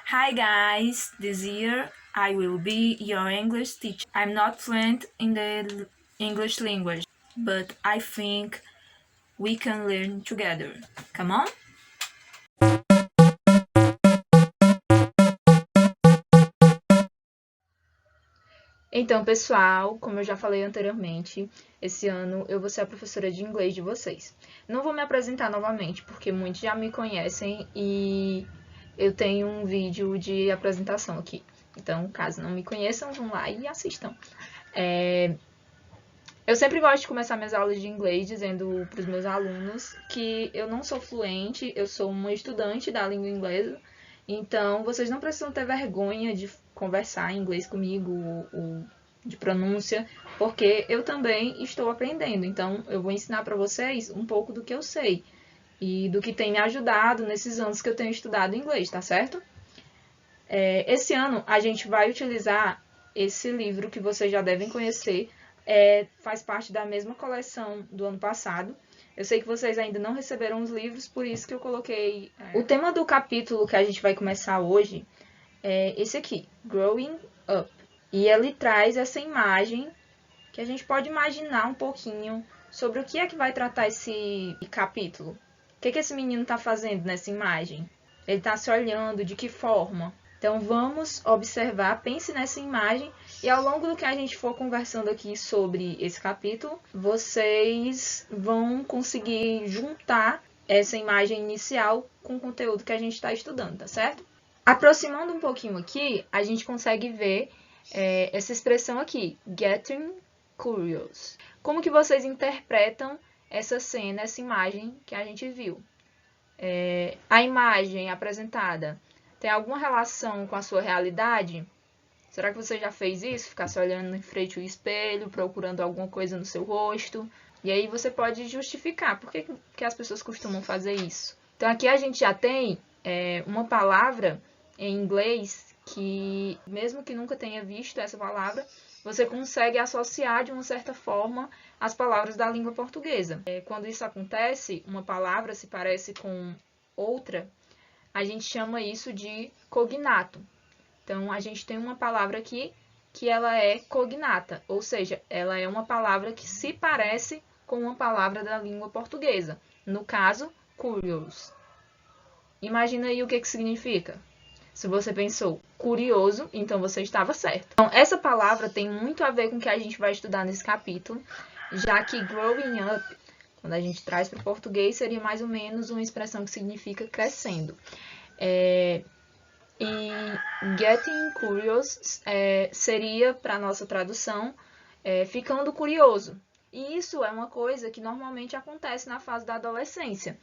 Hi guys, this year I will be your English teacher. I'm not fluent in the English language, but I think we can learn together. Come on? Então, pessoal, como eu já falei anteriormente, esse ano eu vou ser a professora de inglês de vocês. Não vou me apresentar novamente, porque muitos já me conhecem e eu tenho um vídeo de apresentação aqui. Então, caso não me conheçam, vão lá e assistam. Eu sempre gosto de começar minhas aulas de inglês dizendo para os meus alunos que eu não sou fluente, eu sou uma estudante da língua inglesa, então vocês não precisam ter vergonha de conversar em inglês comigo ou de pronúncia, porque eu também estou aprendendo, então eu vou ensinar para vocês um pouco do que eu sei e do que tem me ajudado nesses anos que eu tenho estudado inglês, tá certo? Esse ano a gente vai utilizar esse livro que vocês já devem conhecer, faz parte da mesma coleção do ano passado. Eu sei que vocês ainda não receberam os livros, por isso que eu coloquei. O tema do capítulo que a gente vai começar hoje é esse aqui, Growing Up. E ele traz essa imagem que a gente pode imaginar um pouquinho sobre o que é que vai tratar esse capítulo. O que esse menino está fazendo nessa imagem? Ele está se olhando, de que forma? Então vamos observar, pense nessa imagem e ao longo do que a gente for conversando aqui sobre esse capítulo, vocês vão conseguir juntar essa imagem inicial com o conteúdo que a gente está estudando, tá certo? Aproximando um pouquinho aqui, a gente consegue ver essa expressão aqui, getting curious. Como que vocês interpretam essa cena, essa imagem que a gente viu? A imagem apresentada tem alguma relação com a sua realidade? Será que você já fez isso? Ficar se olhando em frente ao espelho, procurando alguma coisa no seu rosto? E aí você pode justificar por que as pessoas costumam fazer isso. Então aqui a gente já tem uma palavra em inglês que, mesmo que nunca tenha visto essa palavra, você consegue associar de uma certa forma as palavras da língua portuguesa. Quando isso acontece, uma palavra se parece com outra, a gente chama isso de cognato. Então, a gente tem uma palavra aqui que ela é cognata, ou seja, ela é uma palavra que se parece com uma palavra da língua portuguesa. No caso, curious. Imagina aí o que significa. Se você pensou curioso, então você estava certo. Então, essa palavra tem muito a ver com o que a gente vai estudar nesse capítulo, já que growing up, quando a gente traz para o português, seria mais ou menos uma expressão que significa crescendo. E getting curious seria, para a nossa tradução, ficando curioso. E isso é uma coisa que normalmente acontece na fase da adolescência.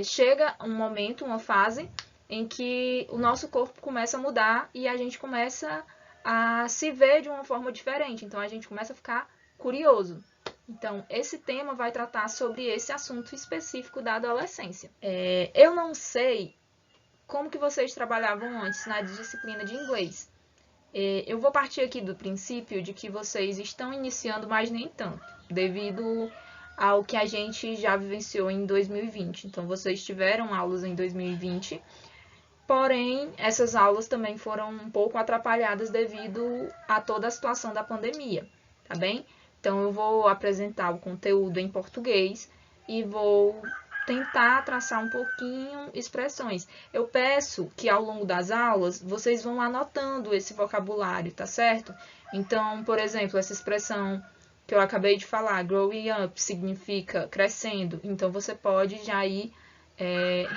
Chega um momento, uma fase, em que o nosso corpo começa a mudar e a gente começa a se ver de uma forma diferente. Então, a gente começa a ficar curioso. Então, esse tema vai tratar sobre esse assunto específico da adolescência. Eu não sei como que vocês trabalhavam antes na disciplina de inglês. Eu vou partir aqui do princípio de que vocês estão iniciando, mas nem tanto, devido ao que a gente já vivenciou em 2020. Então, vocês tiveram aulas em 2020, porém, essas aulas também foram um pouco atrapalhadas devido a toda a situação da pandemia, tá bem? Então, eu vou apresentar o conteúdo em português e vou tentar traçar um pouquinho expressões. Eu peço que ao longo das aulas vocês vão anotando esse vocabulário, tá certo? Então, por exemplo, essa expressão que eu acabei de falar, growing up, significa crescendo. Então, você pode já ir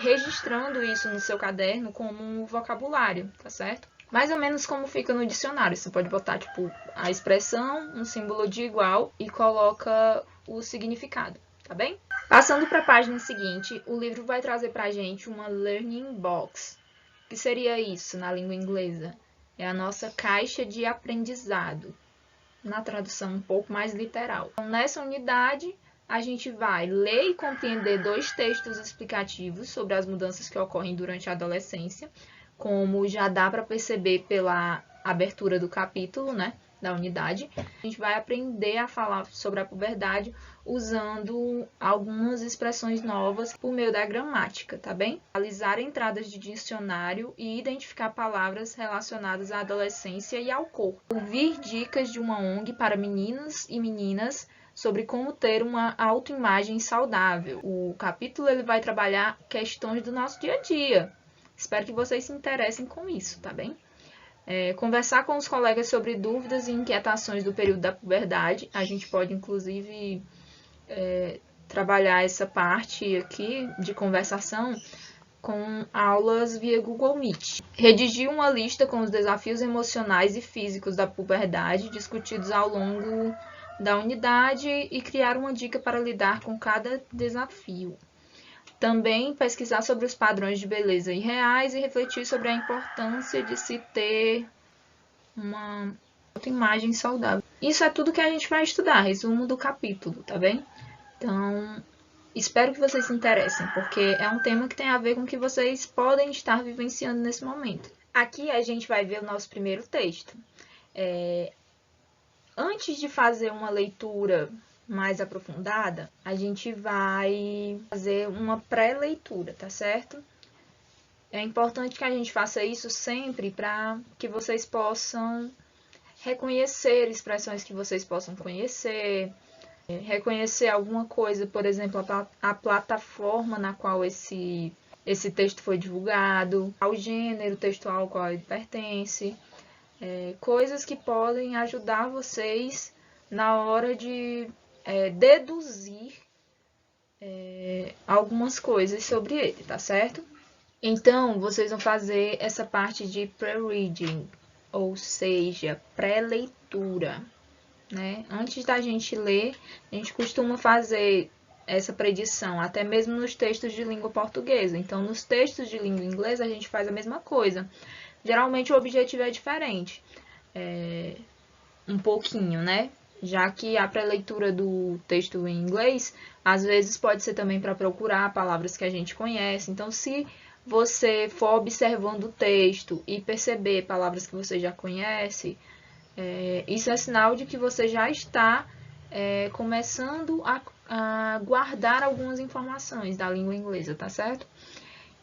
registrando isso no seu caderno como um vocabulário, tá certo? Mais ou menos como fica no dicionário. Você pode botar, tipo, a expressão, um símbolo de igual e coloca o significado, tá bem? Passando para a página seguinte, o livro vai trazer para a gente uma learning box. O que seria isso na língua inglesa? É a nossa caixa de aprendizado, na tradução um pouco mais literal. Então, nessa unidade, a gente vai ler e compreender 2 textos explicativos sobre as mudanças que ocorrem durante a adolescência, como já dá para perceber pela abertura do capítulo, né? da unidade. A gente vai aprender a falar sobre a puberdade usando algumas expressões novas por meio da gramática, tá bem? Analisar entradas de dicionário e identificar palavras relacionadas à adolescência e ao corpo. Ouvir dicas de uma ONG para meninos e meninas sobre como ter uma autoimagem saudável. O capítulo ele vai trabalhar questões do nosso dia a dia. Espero que vocês se interessem com isso, tá bem? Conversar com os colegas sobre dúvidas e inquietações do período da puberdade. A gente pode, inclusive, trabalhar essa parte aqui de conversação com aulas via Google Meet. Redigir uma lista com os desafios emocionais e físicos da puberdade discutidos ao longo da unidade e criar uma dica para lidar com cada desafio. Também pesquisar sobre os padrões de beleza irreais e refletir sobre a importância de se ter uma autoimagem saudável. Isso é tudo que a gente vai estudar, resumo do capítulo, tá bem? Então, espero que vocês se interessem, porque é um tema que tem a ver com o que vocês podem estar vivenciando nesse momento. Aqui a gente vai ver o nosso primeiro texto. Antes de fazer uma leitura mais aprofundada, a gente vai fazer uma pré-leitura, tá certo? É importante que a gente faça isso sempre para que vocês possam reconhecer expressões que vocês possam conhecer, reconhecer alguma coisa, por exemplo, a plataforma na qual esse texto foi divulgado, ao gênero textual ao qual ele pertence, coisas que podem ajudar vocês na hora de deduzir algumas coisas sobre ele, tá certo? Então, vocês vão fazer essa parte de pre-reading, ou seja, pré-leitura, né? Antes da gente ler, a gente costuma fazer essa predição, até mesmo nos textos de língua portuguesa. Então, nos textos de língua inglesa, a gente faz a mesma coisa. Geralmente, o objetivo é diferente, um pouquinho, né? Já que a pré-leitura do texto em inglês, às vezes pode ser também para procurar palavras que a gente conhece. Então, se você for observando o texto e perceber palavras que você já conhece, isso é sinal de que você já está começando a guardar algumas informações da língua inglesa, tá certo?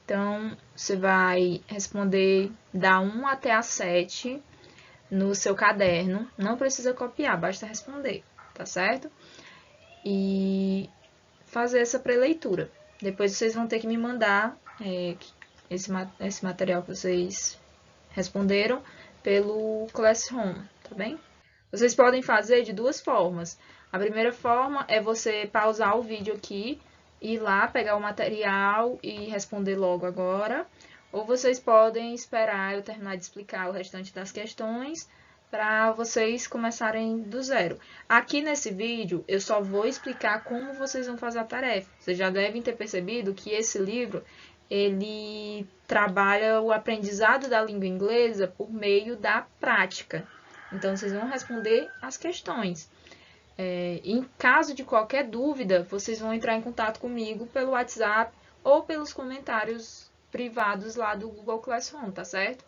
Então, você vai responder da 1 até a 7 no seu caderno. Não precisa copiar, basta responder, tá certo? E fazer essa pré-leitura. Depois vocês vão ter que me mandar esse material que vocês responderam pelo Classroom, tá bem? Vocês podem fazer de duas formas. A primeira forma é você pausar o vídeo aqui, ir lá, pegar o material e responder logo agora. Ou vocês podem esperar eu terminar de explicar o restante das questões para vocês começarem do zero. Aqui nesse vídeo eu só vou explicar como vocês vão fazer a tarefa. Vocês já devem ter percebido que esse livro ele trabalha o aprendizado da língua inglesa por meio da prática. Então, vocês vão responder as questões. Em caso de qualquer dúvida, vocês vão entrar em contato comigo pelo WhatsApp ou pelos comentários privados lá do Google Classroom, tá certo?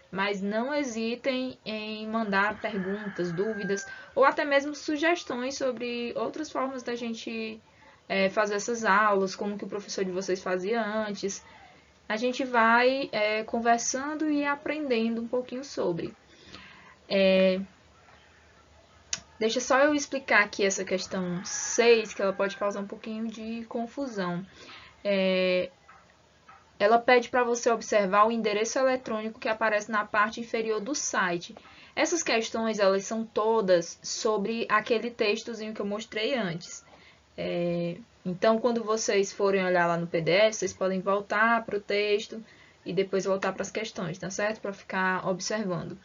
Mas não hesitem em mandar perguntas, dúvidas ou até mesmo sugestões sobre outras formas da gente fazer essas aulas, como que o professor de vocês fazia antes. A gente vai conversando e aprendendo um pouquinho sobre. Deixa só eu explicar aqui essa questão 6, que ela pode causar um pouquinho de confusão. Ela pede para você observar o endereço eletrônico que aparece na parte inferior do site. Essas questões, elas são todas sobre aquele textozinho que eu mostrei antes. Então, quando vocês forem olhar lá no PDF, vocês podem voltar para o texto e depois voltar para as questões, tá certo? Para ficar observando.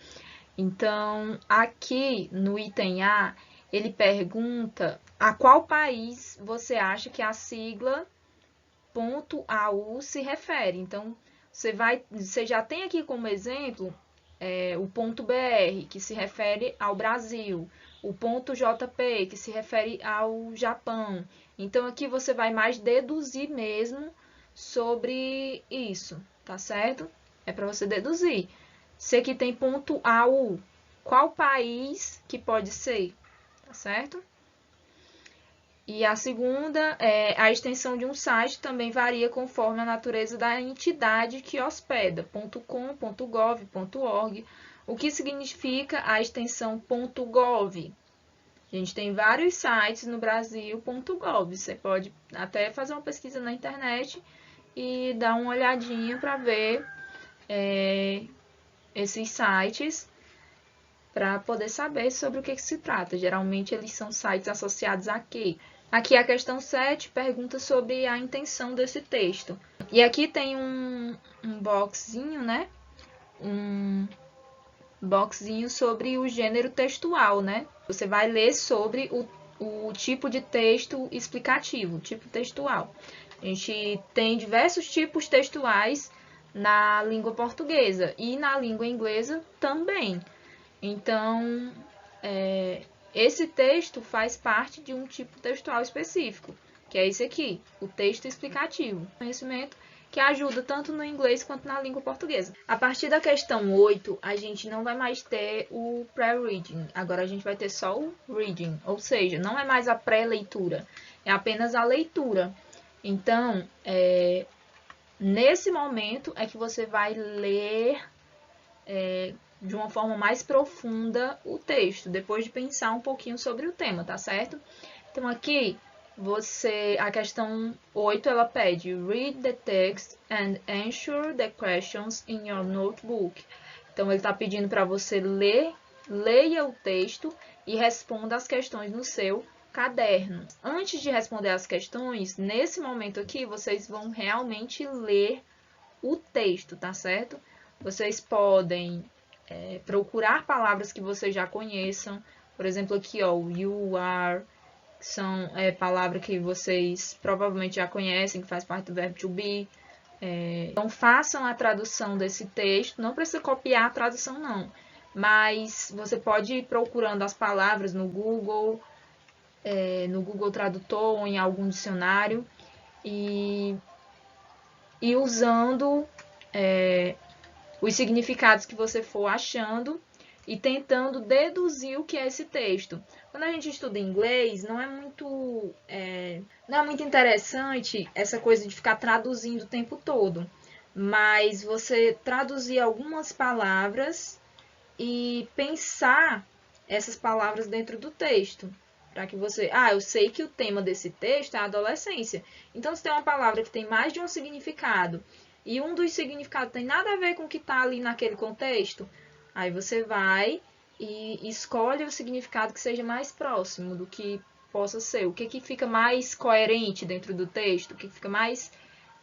Então, aqui no item A, ele pergunta a qual país você acha que a sigla .au se refere. Então, você já tem aqui como exemplo o .br, que se refere ao Brasil, o .jp, que se refere ao Japão. Então, aqui você vai mais deduzir mesmo sobre isso, tá certo? É para você deduzir. Se aqui tem .au, qual país que pode ser, tá certo? E a segunda é a extensão de um site também varia conforme a natureza da entidade que hospeda, .com, .gov, .org. O que significa a extensão .gov? A gente tem vários sites no Brasil .gov. Você pode até fazer uma pesquisa na internet e dar uma olhadinha para ver esses sites para poder saber sobre o que se trata. Geralmente eles são sites associados a quê? Aqui a questão 7 pergunta sobre a intenção desse texto. E aqui tem um boxinho, né? Um boxinho sobre o gênero textual, né? Você vai ler sobre o tipo de texto explicativo, tipo textual. A gente tem diversos tipos textuais na língua portuguesa e na língua inglesa também. Então, esse texto faz parte de um tipo textual específico, que é esse aqui, o texto explicativo. Conhecimento que ajuda tanto no inglês quanto na língua portuguesa. A partir da questão 8, a gente não vai mais ter o pré-reading. Agora a gente vai ter só o reading, ou seja, não é mais a pré-leitura, é apenas a leitura. Então, nesse momento é que você vai ler de uma forma mais profunda o texto, depois de pensar um pouquinho sobre o tema, tá certo? Então aqui, a questão 8, ela pede read the text and answer the questions in your notebook. Então ele está pedindo para você leia o texto e responda as questões no seu caderno. Antes de responder as questões, nesse momento aqui, vocês vão realmente ler o texto, tá certo? Vocês podem procurar palavras que vocês já conheçam. Por exemplo, aqui, ó, o you, are, são palavras que vocês provavelmente já conhecem, que faz parte do verbo to be. Então, façam a tradução desse texto. Não precisa copiar a tradução, não. Mas você pode ir procurando as palavras no Google Tradutor ou em algum dicionário e usando os significados que você for achando e tentando deduzir o que é esse texto. Quando a gente estuda inglês, não é muito interessante essa coisa de ficar traduzindo o tempo todo, mas você traduzir algumas palavras e pensar essas palavras dentro do texto. Para que você... eu sei que o tema desse texto é a adolescência. Então, se tem uma palavra que tem mais de um significado e um dos significados tem nada a ver com o que está ali naquele contexto, aí você vai e escolhe o significado que seja mais próximo do que possa ser. O que fica mais coerente dentro do texto, o que fica mais...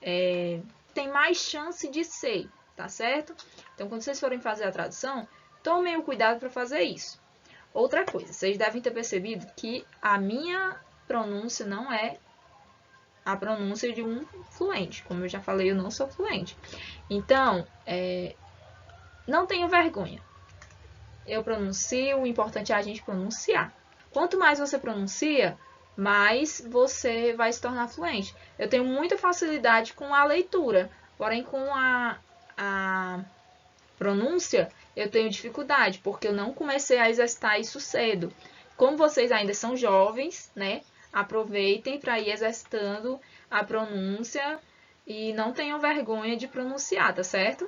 tem mais chance de ser, tá certo? Então, quando vocês forem fazer a tradução, tomem o cuidado para fazer isso. Outra coisa, vocês devem ter percebido que a minha pronúncia não é a pronúncia de um fluente. Como eu já falei, eu não sou fluente. Então, não tenha vergonha. Eu pronuncio, o importante é a gente pronunciar. Quanto mais você pronuncia, mais você vai se tornar fluente. Eu tenho muita facilidade com a leitura, porém com a pronúncia eu tenho dificuldade, porque eu não comecei a exercitar isso cedo. Como vocês ainda são jovens, né? Aproveitem para ir exercitando a pronúncia e não tenham vergonha de pronunciar, tá certo?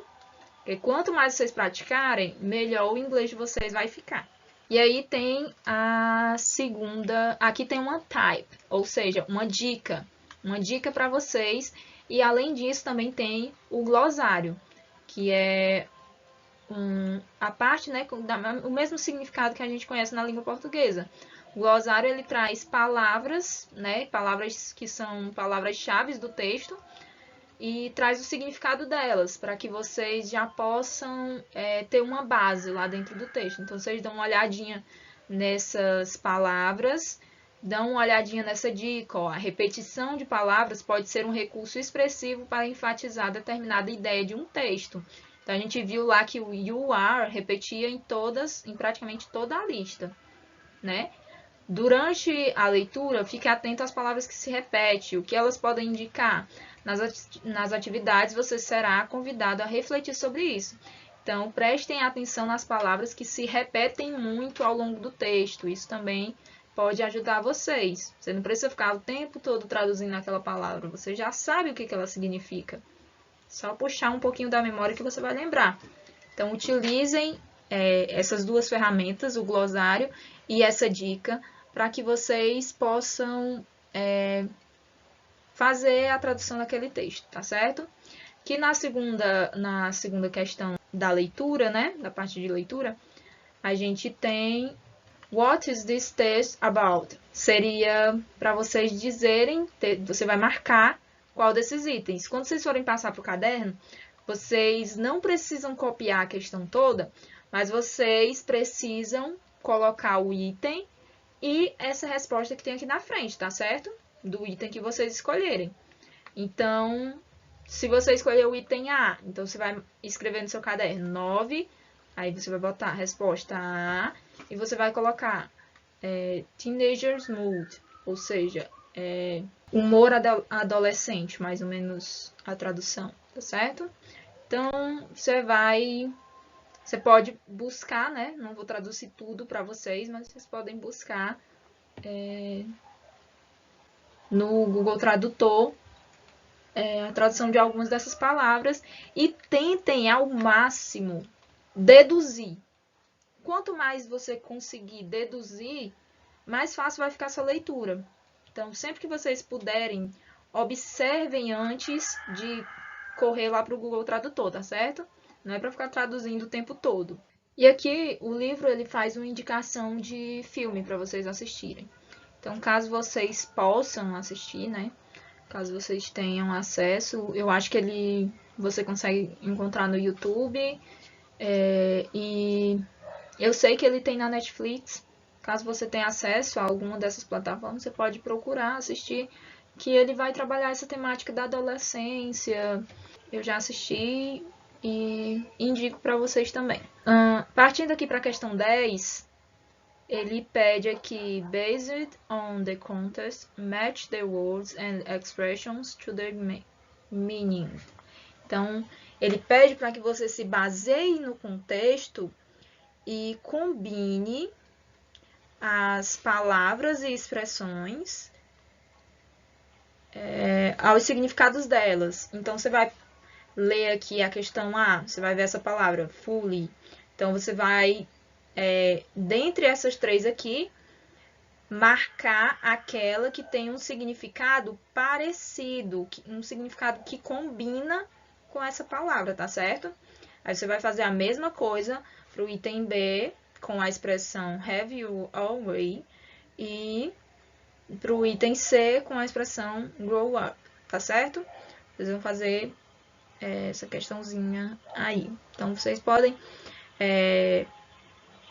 Porque quanto mais vocês praticarem, melhor o inglês de vocês vai ficar. E aí tem a segunda, aqui tem uma type, ou seja, uma dica para vocês. E além disso também tem o glossário, que é a parte, né, o mesmo significado que a gente conhece na língua portuguesa. O glossário ele traz palavras, né, palavras que são palavras-chave do texto e traz o significado delas, para que vocês já possam ter uma base lá dentro do texto. Então, vocês dão uma olhadinha nessas palavras, dão uma olhadinha nessa dica. Ó, a repetição de palavras pode ser um recurso expressivo para enfatizar determinada ideia de um texto. Então, a gente viu lá que o you are repetia em praticamente toda a lista, né? Durante a leitura, fique atento às palavras que se repetem, o que elas podem indicar. Nas atividades, você será convidado a refletir sobre isso. Então, prestem atenção nas palavras que se repetem muito ao longo do texto. Isso também pode ajudar vocês. Você não precisa ficar o tempo todo traduzindo aquela palavra. Você já sabe o que ela significa. Só puxar um pouquinho da memória que você vai lembrar. Então, utilizem essas duas ferramentas, o glossário e essa dica, para que vocês possam fazer a tradução daquele texto, tá certo? Que na segunda questão da leitura, né, da parte de leitura, a gente tem What is this test about? Seria para vocês dizerem, você vai marcar qual desses itens. Quando vocês forem passar para o caderno, vocês não precisam copiar a questão toda, mas vocês precisam colocar o item e essa resposta que tem aqui na frente, tá certo? Do item que vocês escolherem. Então, se você escolher o item A, então você vai escrever no seu caderno 9, aí você vai botar a resposta A e você vai colocar Teenager's Mood, ou seja, humor adolescente, mais ou menos a tradução, tá certo? Então, você pode buscar, né? Não vou traduzir tudo para vocês, mas vocês podem buscar no Google Tradutor a tradução de algumas dessas palavras e tentem ao máximo deduzir. Quanto mais você conseguir deduzir, mais fácil vai ficar essa leitura. Então, sempre que vocês puderem, observem antes de correr lá para o Google Tradutor, tá certo? Não é para ficar traduzindo o tempo todo. E aqui o livro ele faz uma indicação de filme para vocês assistirem. Então, caso vocês possam assistir, né? Caso vocês tenham acesso, eu acho que você consegue encontrar no YouTube. E eu sei que ele tem na Netflix. Caso você tenha acesso a alguma dessas plataformas, você pode procurar assistir, que ele vai trabalhar essa temática da adolescência. Eu já assisti e indico para vocês também. Partindo aqui para a questão 10, ele pede aqui, based on the context, match the words and expressions to their meaning. Então, ele pede para que você se baseie no contexto e combine as palavras e expressões aos significados delas. Então, você vai ler aqui a questão A, você vai ver essa palavra, fully. Então, você vai, dentre essas três aqui, marcar aquela que tem um significado parecido, um significado que combina com essa palavra, tá certo? Aí você vai fazer a mesma coisa para o item B, com a expressão have you always, e para o item C, com a expressão grow up, tá certo? Vocês vão fazer essa questãozinha aí. Então, vocês podem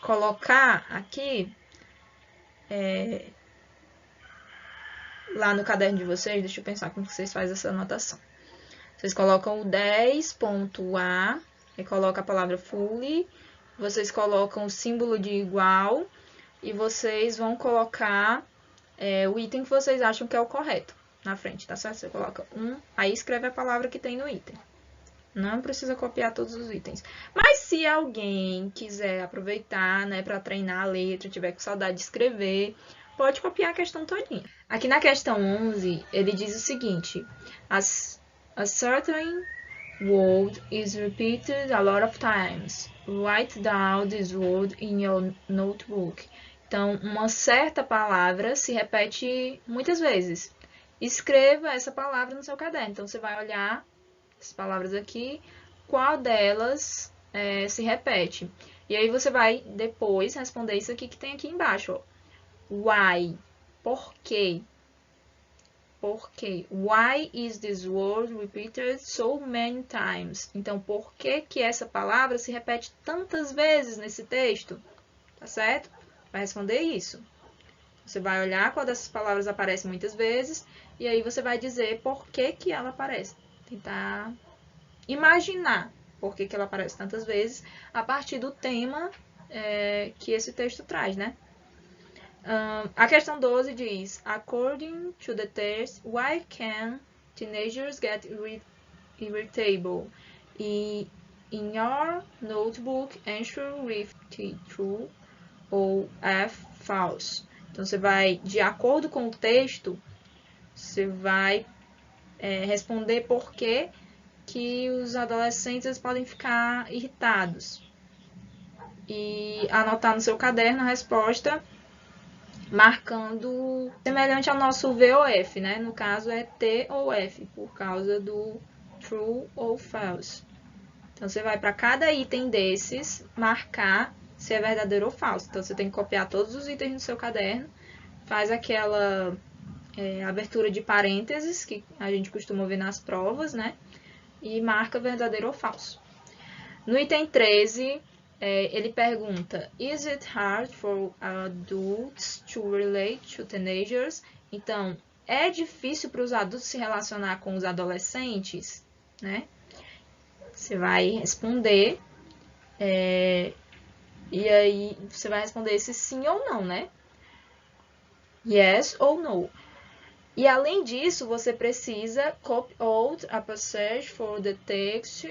colocar aqui lá no caderno de vocês, deixa eu pensar como vocês fazem essa anotação. Vocês colocam o 10.A e colocam a palavra fully, vocês colocam o símbolo de igual e vocês vão colocar o item que vocês acham que é o correto na frente, tá certo? Você coloca 1, aí escreve a palavra que tem no item. Não precisa copiar todos os itens. Mas se alguém quiser aproveitar, né, para treinar a letra, tiver com saudade de escrever, pode copiar a questão todinha. Aqui na questão 11, ele diz o seguinte: a certain word is repeated a lot of times. Write down this word in your notebook. Então, uma certa palavra se repete muitas vezes. Escreva essa palavra no seu caderno. Então, você vai olhar as palavras aqui, qual delas se repete. E aí você vai depois responder isso aqui que tem aqui embaixo, ó. Why? Por quê? Por quê? Why is this word repeated so many times? Então, por que que essa palavra se repete tantas vezes nesse texto? Tá certo? Vai responder isso. Você vai olhar qual dessas palavras aparece muitas vezes e aí você vai dizer por que que ela aparece. Tentar imaginar por que que ela aparece tantas vezes a partir do tema que esse texto traz, né? A questão 12 diz, according to the test, why can teenagers get irritable? E in your notebook, answer with T true ou F false. Então, você vai, de acordo com o texto, você vai responder por que os adolescentes podem ficar irritados. E anotar no seu caderno a resposta, marcando semelhante ao nosso VOF, né? No caso é T ou F, por causa do true ou false. Então, você vai para cada item desses marcar se é verdadeiro ou falso. Então, você tem que copiar todos os itens no seu caderno, faz aquela abertura de parênteses, que a gente costuma ver nas provas, né? E marca verdadeiro ou falso. No item 13, ele pergunta: Is it hard for adults to relate to teenagers? Então, é difícil para os adultos se relacionar com os adolescentes, né? Você vai responder, e aí você vai responder se sim ou não, né? Yes ou no. E além disso, você precisa copy out a passage for the text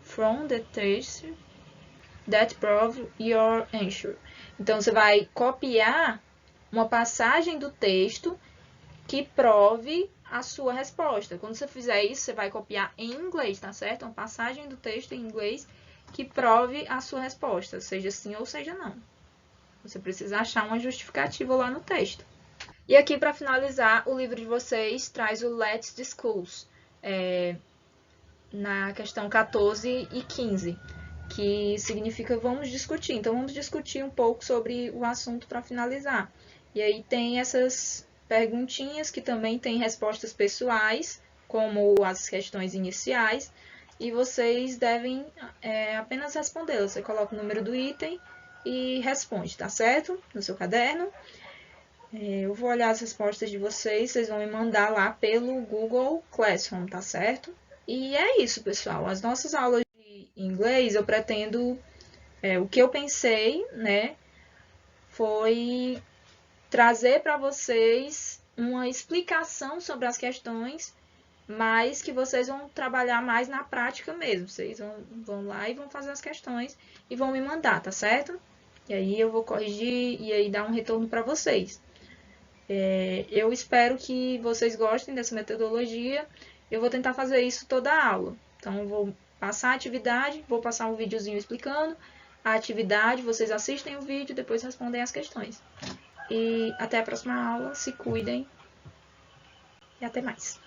from the text that prove your answer. Então, você vai copiar uma passagem do texto que prove a sua resposta. Quando você fizer isso, você vai copiar em inglês, tá certo? Uma passagem do texto em inglês que prove a sua resposta, seja sim ou seja não. Você precisa achar uma justificativa lá no texto. E aqui, para finalizar, o livro de vocês traz o Let's Discuss, na questão 14 e 15, que significa vamos discutir. Então, vamos discutir um pouco sobre o assunto para finalizar. E aí tem essas perguntinhas que também têm respostas pessoais, como as questões iniciais, e vocês devem apenas respondê-las. Você coloca o número do item e responde, tá certo? No seu caderno. Eu vou olhar as respostas de vocês, vocês vão me mandar lá pelo Google Classroom, tá certo? E é isso, pessoal. As nossas aulas de inglês, eu pretendo... o que eu pensei, né, foi trazer para vocês uma explicação sobre as questões, mas que vocês vão trabalhar mais na prática mesmo. Vocês vão lá e vão fazer as questões e vão me mandar, tá certo? E aí eu vou corrigir e aí dar um retorno para vocês. Eu espero que vocês gostem dessa metodologia. Eu vou tentar fazer isso toda a aula. Então, eu vou passar a atividade, vou passar um videozinho explicando a atividade, vocês assistem o vídeo, depois respondem as questões. E até a próxima aula, se cuidem e até mais.